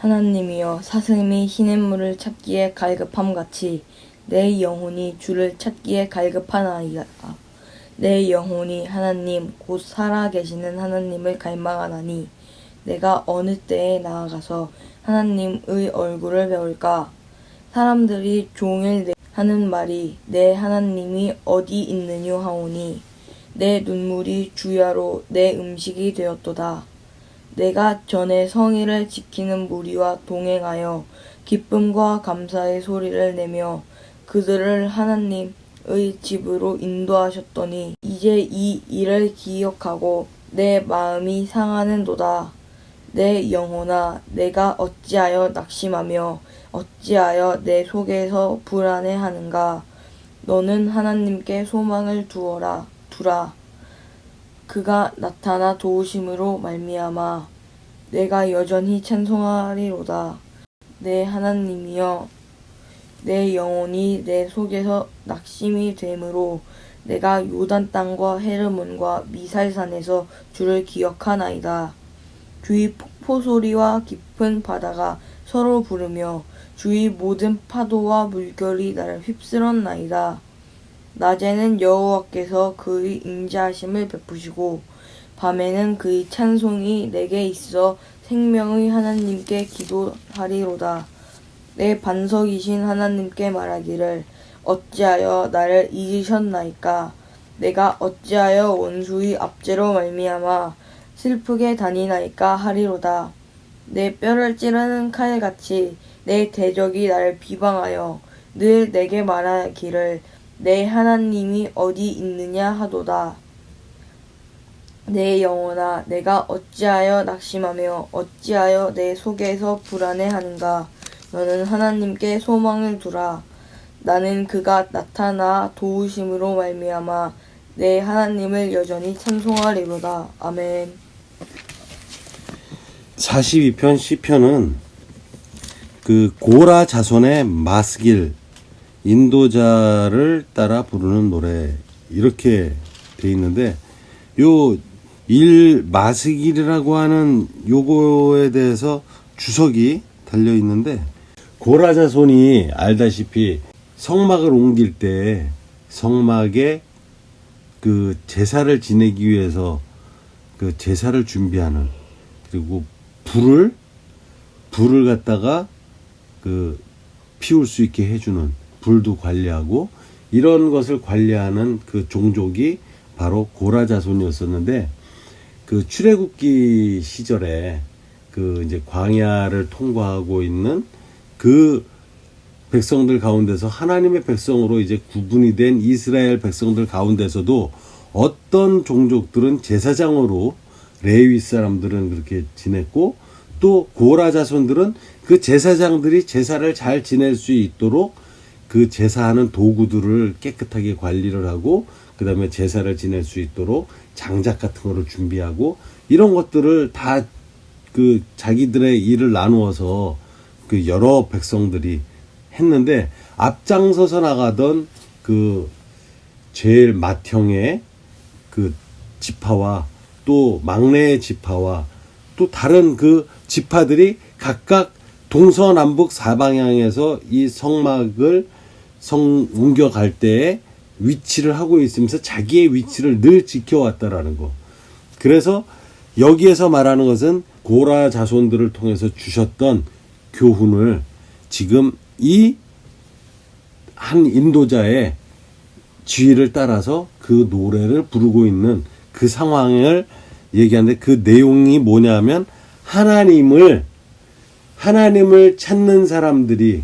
하나님이여 사슴이 시냇물을 찾기에 갈급함같이 내 영혼이 주를 찾기에 갈급하나이다. 내 영혼이 하나님 곧 살아계시는 하나님을 갈망하나니 내가 어느 때에 나아가서 하나님의 얼굴을 배울까. 사람들이 종일 하는 말이 내 하나님이 어디 있느뇨 하오니 내 눈물이 주야로 내 음식이 되었도다. 내가 전에 성의를 지키는 무리와 동행하여 기쁨과 감사의 소리를 내며 그들을 하나님의 집으로 인도하셨더니 이제 이 일을 기억하고 내 마음이 상하는도다. 내 영혼아, 내가 어찌하여 낙심하며 어찌하여 내 속에서 불안해하는가. 너는 하나님께 소망을 두라. 그가 나타나 도우심으로 말미암아 내가 여전히 찬송하리로다. 내 하나님이여, 내 영혼이 내 속에서 낙심이 되므로 내가 요단 땅과 헤르몬과 미살산에서 주를 기억하나이다. 주의 폭포 소리와 깊은 바다가 서로 부르며 주의 모든 파도와 물결이 나를 휩쓸었나이다. 낮에는 여호와께서 그의 인자하심을 베푸시고 밤에는 그의 찬송이 내게 있어 생명의 하나님께 기도하리로다. 내 반석이신 하나님께 말하기를 어찌하여 나를 잊으셨나이까. 내가 어찌하여 원수의 압제로 말미암아 슬프게 다니나이까 하리로다. 내 뼈를 찌르는 칼같이 내 대적이 나를 비방하여 늘 내게 말하기를 내 하나님이 어디 있느냐 하도다. 내 영혼아, 내가 어찌하여 낙심하며 어찌하여 내 속에서 불안해하는가. 너는 하나님께 소망을 두라. 나는 그가 나타나 도우심으로 말미암아 내 하나님을 여전히 찬송하리로다. 아멘. 42편 시편은 그 고라 자손의 마스길 인도자를 따라 부르는 노래 이렇게 돼 있는데 요 마스길이라고 하는 요거에 대해서 주석이 달려 있는데 고라 자손이 알다시피 성막을 옮길 때 성막에 그 제사를 지내기 위해서 그 제사를 준비하는 그리고 불을 갖다가 그 피울 수 있게 해주는 불도 관리하고 이런 것을 관리하는 그 종족이 바로 고라 자손이었었는데 그 출애굽기 시절에 그 이제 광야를 통과하고 있는 그 백성들 가운데서 하나님의 백성으로 이제 구분이 된 이스라엘 백성들 가운데서도 어떤 종족들은 제사장으로 레위 사람들은 그렇게 지냈고 또 고라 자손들은 그 제사장들이 제사를 잘 지낼 수 있도록 그 제사하는 도구들을 깨끗하게 관리를 하고 그 다음에 제사를 지낼 수 있도록 장작 같은 거를 준비하고 이런 것들을 다 그 자기들의 일을 나누어서 그 여러 백성들이 했는데 앞장서서 나가던 그 제일 맏형의 그 지파와 또 막내의 지파와 또 다른 그 지파들이 각각 동서남북 사방향에서 이 성막을 옮겨갈 때에 위치를 하고 있으면서 자기의 위치를 늘 지켜왔다라는 거. 그래서 여기에서 말하는 것은 고라 자손들을 통해서 주셨던 교훈을 지금 이 한 인도자의 지휘를 따라서 그 노래를 부르고 있는 그 상황을 얘기하는데 그 내용이 뭐냐면 하나님을 찾는 사람들이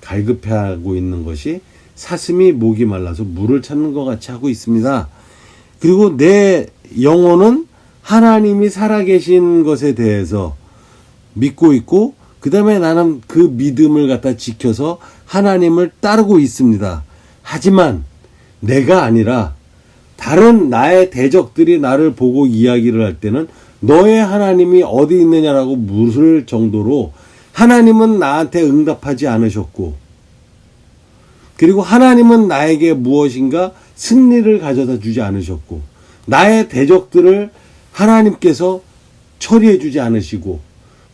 갈급해하고 있는 것이 사슴이 목이 말라서 물을 찾는 것 같이 하고 있습니다. 그리고 내 영혼은 하나님이 살아계신 것에 대해서 믿고 있고 그 다음에 나는 그 믿음을 갖다 지켜서 하나님을 따르고 있습니다. 하지만 내가 아니라 다른 나의 대적들이 나를 보고 이야기를 할 때는 너의 하나님이 어디 있느냐라고 물을 정도로 하나님은 나한테 응답하지 않으셨고 그리고 하나님은 나에게 무엇인가 승리를 가져다 주지 않으셨고 나의 대적들을 하나님께서 처리해 주지 않으시고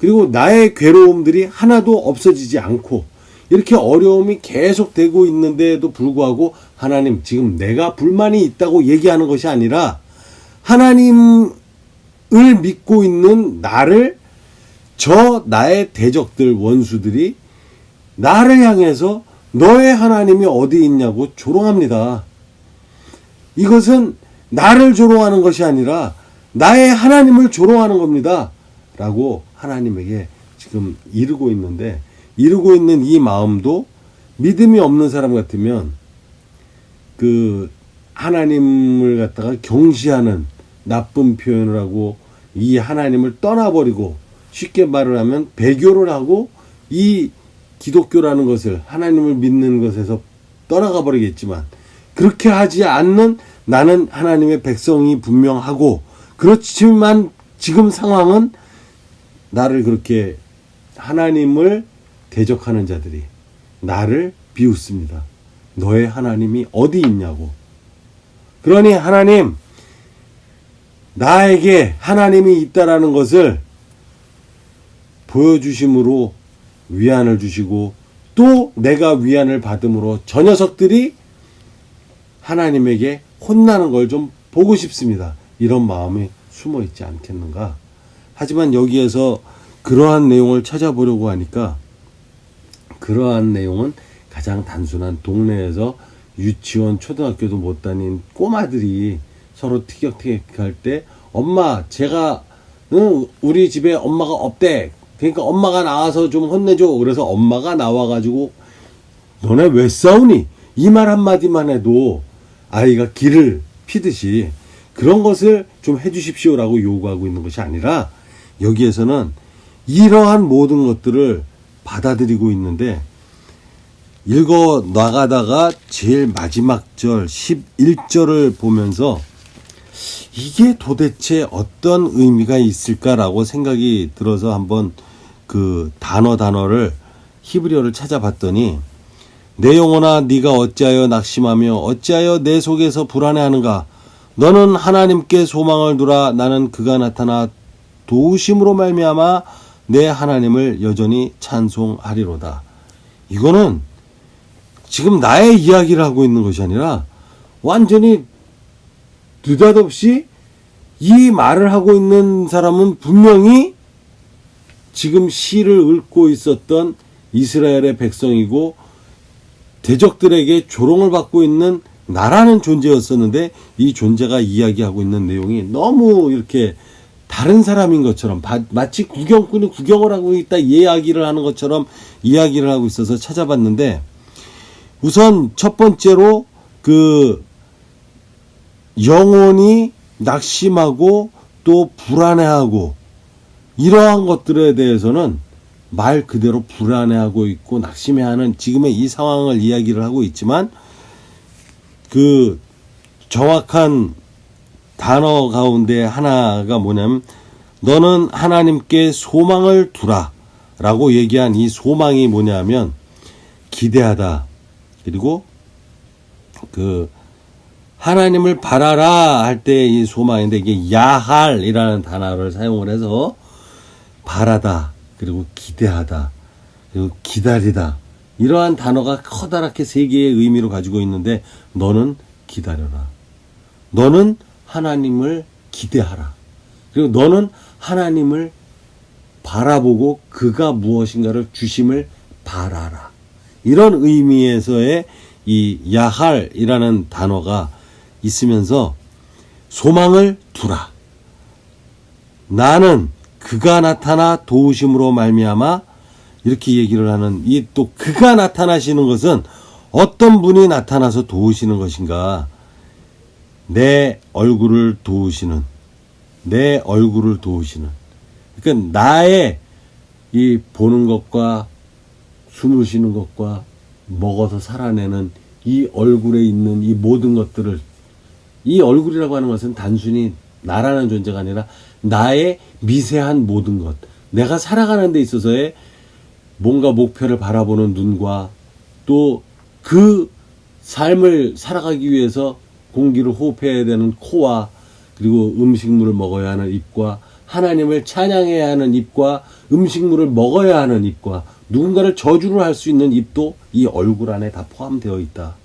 그리고 나의 괴로움들이 하나도 없어지지 않고 이렇게 어려움이 계속되고 있는데도 불구하고 하나님, 지금 내가 불만이 있다고 얘기하는 것이 아니라 하나님을 믿고 있는 나를 저 나의 대적들, 원수들이 나를 향해서 너의 하나님이 어디 있냐고 조롱합니다. 이것은 나를 조롱하는 것이 아니라 나의 하나님을 조롱하는 겁니다. 라고 하나님에게 지금 이르고 있는데, 이르고 있는 이 마음도 믿음이 없는 사람 같으면 그 하나님을 갖다가 경시하는 나쁜 표현을 하고 이 하나님을 떠나버리고, 쉽게 말을 하면 배교를 하고 이 기독교라는 것을, 하나님을 믿는 것에서 떠나가 버리겠지만, 그렇게 하지 않는 나는 하나님의 백성이 분명하고, 그렇지만 지금 상황은 나를 그렇게 하나님을 대적하는 자들이 나를 비웃습니다. 너의 하나님이 어디 있냐고. 그러니 하나님, 나에게 하나님이 있다라는 것을 보여주심으로 위안을 주시고, 또 내가 위안을 받음으로 저 녀석들이 하나님에게 혼나는 걸 좀 보고 싶습니다. 이런 마음이 숨어 있지 않겠는가. 하지만 여기에서 그러한 내용을 찾아보려고 하니까, 그러한 내용은 가장 단순한 동네에서 유치원, 초등학교도 못 다닌 꼬마들이 서로 티격태격할 때, 엄마, 제가 우리 집에 엄마가 없대. 그러니까 엄마가 나와서 좀 혼내줘. 그래서 엄마가 나와가지고 너네 왜 싸우니? 이 말 한마디만 해도 아이가 기를 피듯이 그런 것을 좀 해주십시오라고 요구하고 있는 것이 아니라, 여기에서는 이러한 모든 것들을 받아들이고 있는데, 읽어 나가다가 제일 마지막 절 11절을 보면서 이게 도대체 어떤 의미가 있을까라고 생각이 들어서 한번 그 단어를 히브리어를 찾아봤더니, 내 영혼아 네가 어찌하여 낙심하며 어찌하여 내 속에서 불안해하는가. 너는 하나님께 소망을 두라. 나는 그가 나타나 도우심으로 말미암아 내 하나님을 여전히 찬송하리로다. 이거는 지금 나의 이야기를 하고 있는 것이 아니라 완전히 느닷없이 이 말을 하고 있는 사람은 분명히 지금 시를 읽고 있었던 이스라엘의 백성이고 대적들에게 조롱을 받고 있는 나라는 존재였었는데, 이 존재가 이야기하고 있는 내용이 너무 이렇게 다른 사람인 것처럼, 마치 구경꾼이 구경을 하고 있다 이야기를 하는 것처럼 이야기를 하고 있어서 찾아봤는데, 우선 첫 번째로 그 영혼이 낙심하고 또 불안해하고 이러한 것들에 대해서는 말 그대로 불안해하고 있고 낙심해하는 지금의 이 상황을 이야기를 하고 있지만, 그 정확한 단어 가운데 하나가 뭐냐면, 너는 하나님께 소망을 두라 라고 얘기한 이 소망이 뭐냐면 기대하다, 그리고 그 하나님을 바라라 할 때 이 소망인데, 이게 야할이라는 단어를 사용을 해서 바라다, 그리고 기대하다, 그리고 기다리다, 이러한 단어가 커다랗게 세 개의 의미로 가지고 있는데, 너는 기다려라, 너는 하나님을 기대하라, 그리고 너는 하나님을 바라보고 그가 무엇인가를 주심을 바라라. 이런 의미에서의 이 야할이라는 단어가 있으면서 소망을 두라, 나는 그가 나타나 도우심으로 말미암아, 이렇게 얘기를 하는 이 또 그가 나타나시는 것은 어떤 분이 나타나서 도우시는 것인가. 내 얼굴을 도우시는, 내 얼굴을 도우시는, 그러니까 나의 이 보는 것과 숨을 쉬는 것과 먹어서 살아내는 이 얼굴에 있는 이 모든 것들을, 이 얼굴이라고 하는 것은 단순히 나라는 존재가 아니라 나의 미세한 모든 것, 내가 살아가는 데 있어서의 뭔가 목표를 바라보는 눈과, 또 그 삶을 살아가기 위해서 공기를 호흡해야 되는 코와, 그리고 음식물을 먹어야 하는 입과, 하나님을 찬양해야 하는 입과 음식물을 먹어야 하는 입과 누군가를 저주를 할 수 있는 입도 이 얼굴 안에 다 포함되어 있다.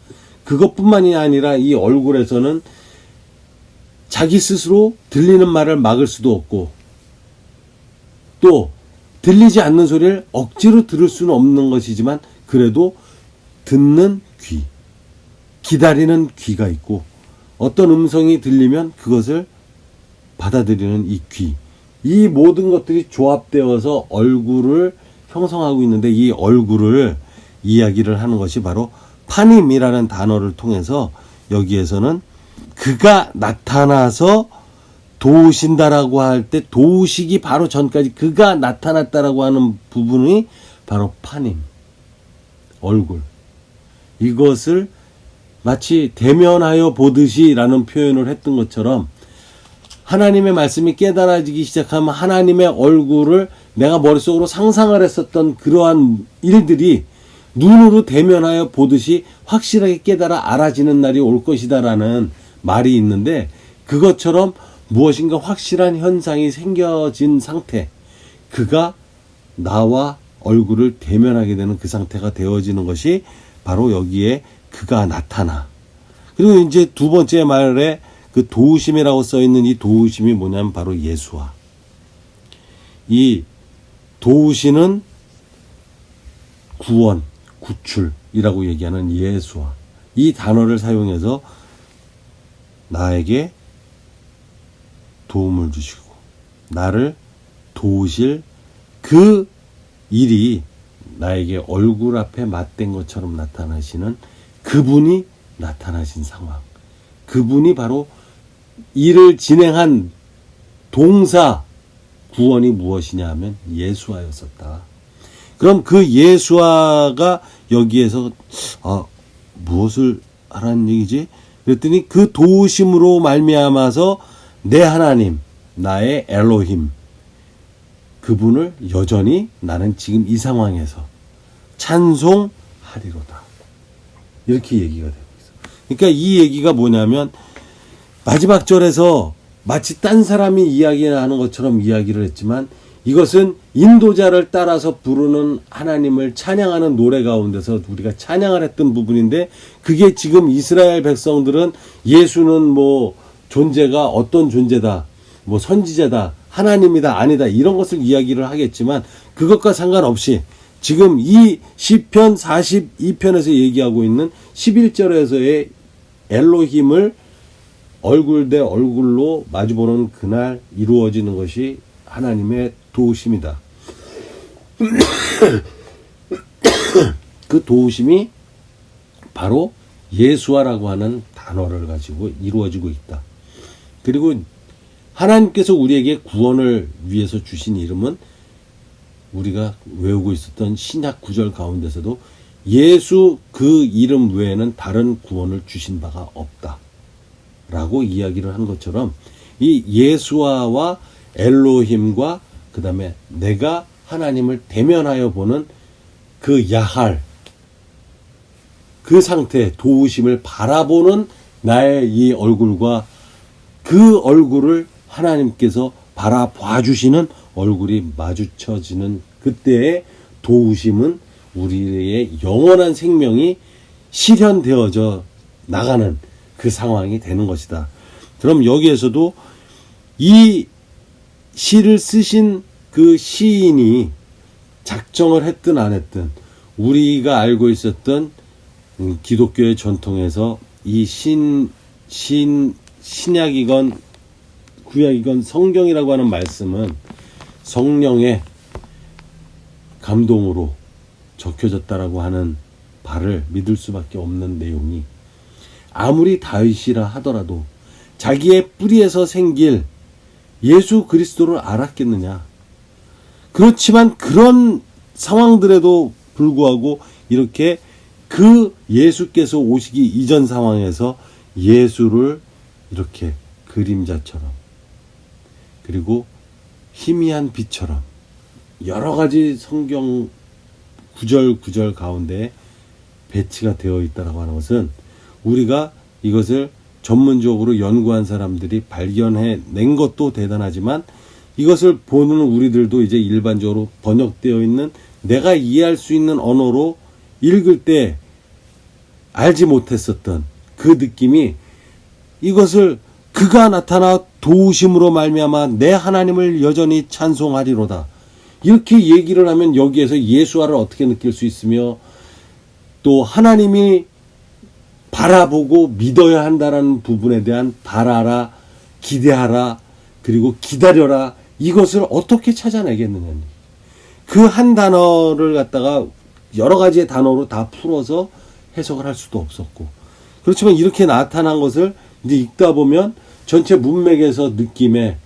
그것뿐만이 아니라 이 얼굴에서는 자기 스스로 들리는 말을 막을 수도 없고 또 들리지 않는 소리를 억지로 들을 수는 없는 것이지만 그래도 듣는 귀, 기다리는 귀가 있고 어떤 음성이 들리면 그것을 받아들이는 이 귀, 이 모든 것들이 조합되어서 얼굴을 형성하고 있는데 이 얼굴을 이야기를 하는 것이 바로 파님이라는 단어를 통해서 여기에서는 그가 나타나서 도우신다라고 할 때 도우시기 바로 전까지 그가 나타났다라고 하는 부분이 바로 파님, 얼굴. 이것을 마치 대면하여 보듯이라는 표현을 했던 것처럼 하나님의 말씀이 깨달아지기 시작하면 하나님의 얼굴을 내가 머릿속으로 상상을 했었던 그러한 일들이 눈으로 대면하여 보듯이 확실하게 깨달아 알아지는 날이 올 것이다라는 말이 있는데 그것처럼 무엇인가 확실한 현상이 생겨진 상태, 그가 나와 얼굴을 대면하게 되는 그 상태가 되어지는 것이 바로 여기에 그가 나타나. 그리고 이제 두 번째 말에 그 도우심이라고 써 있는 이 도우심이 뭐냐면 바로 예수와. 이 도우시는 구원, 구출이라고 얘기하는 예수와. 이 단어를 사용해서 나에게 도움을 주시고 나를 도우실 그 일이 나에게 얼굴 앞에 맞댄 것처럼 나타나시는 그분이 나타나신 상황. 그분이 바로 일을 진행한 동사 구원이 무엇이냐 하면 예수아였었다. 그럼 그 예수아가 여기에서 무엇을 하라는 얘기지? 그랬더니 그 도우심으로 말미암아서 내 하나님, 나의 엘로힘, 그분을 여전히 나는 지금 이 상황에서 찬송하리로다. 이렇게 얘기가 되고 있어. 그러니까 이 얘기가 뭐냐면 마지막 절에서 마치 딴 사람이 이야기하는 것처럼 이야기를 했지만 이것은 인도자를 따라서 부르는 하나님을 찬양하는 노래 가운데서 우리가 찬양을 했던 부분인데 그게 지금 이스라엘 백성들은 예수는 뭐 존재가 어떤 존재다, 뭐 선지자다, 하나님이다, 아니다 이런 것을 이야기를 하겠지만 그것과 상관없이 지금 이 시편 42편에서 얘기하고 있는 11절에서의 엘로힘을 얼굴 대 얼굴로 마주보는 그날 이루어지는 것이 하나님의 도우심이다. 그 도우심이 바로 예수아라고 하는 단어를 가지고 이루어지고 있다. 그리고 하나님께서 우리에게 구원을 위해서 주신 이름은 우리가 외우고 있었던 신약 구절 가운데서도 예수 그 이름 외에는 다른 구원을 주신 바가 없다 라고 이야기를 한 것처럼 이 예수아와 엘로힘과 그 다음에 내가 하나님을 대면하여 보는 그 야할 그 상태 도우심을 바라보는 나의 이 얼굴과 그 얼굴을 하나님께서 바라봐 주시는 얼굴이 마주쳐지는 그때의 도우심은 우리의 영원한 생명이 실현되어져 나가는 그 상황이 되는 것이다. 그럼 여기에서도 이 시를 쓰신 그 시인이 작정을 했든 안 했든 우리가 알고 있었던 기독교의 전통에서 이 신약이건 구약이건 성경이라고 하는 말씀은 성령의 감동으로 적혀졌다라고 하는 바를 믿을 수밖에 없는 내용이 아무리 다윗이라 하더라도 자기의 뿌리에서 생길 예수 그리스도를 알았겠느냐. 그렇지만 그런 상황들에도 불구하고 이렇게 그 예수께서 오시기 이전 상황에서 예수를 이렇게 그림자처럼 그리고 희미한 빛처럼 여러 가지 성경 구절 가운데 배치가 되어 있다고 하는 것은 우리가 이것을 전문적으로 연구한 사람들이 발견해 낸 것도 대단하지만 이것을 보는 우리들도 이제 일반적으로 번역되어 있는 내가 이해할 수 있는 언어로 읽을 때 알지 못했었던 그 느낌이 이것을 그가 나타나 도우심으로 말미암아 내 하나님을 여전히 찬송하리로다. 이렇게 얘기를 하면 여기에서 예수화를 어떻게 느낄 수 있으며 또 하나님이 바라보고 믿어야 한다라는 부분에 대한 바라라, 기대하라, 그리고 기다려라 이것을 어떻게 찾아내겠느냐. 그 한 단어를 갖다가 여러 가지의 단어로 다 풀어서 해석을 할 수도 없었고 그렇지만 이렇게 나타난 것을 이제 읽다 보면 전체 문맥에서 느낌에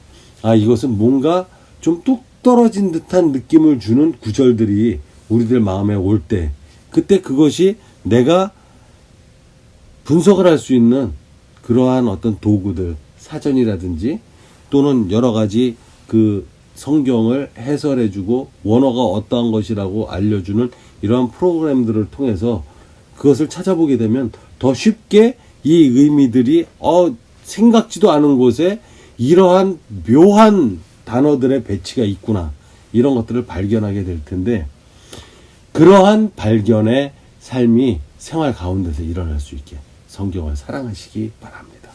이것은 뭔가 좀 뚝 떨어진 듯한 느낌을 주는 구절들이 우리들 마음에 올 때 그때 그것이 내가 분석을 할 수 있는 그러한 어떤 도구들 사전이라든지 또는 여러 가지 그 성경을 해설해주고 원어가 어떠한 것이라고 알려주는 이러한 프로그램들을 통해서 그것을 찾아보게 되면 더 쉽게 이 의미들이 생각지도 않은 곳에 이러한 묘한 단어들의 배치가 있구나 이런 것들을 발견하게 될 텐데 그러한 발견의 삶이 생활 가운데서 일어날 수 있게 성경을 사랑하시기 바랍니다.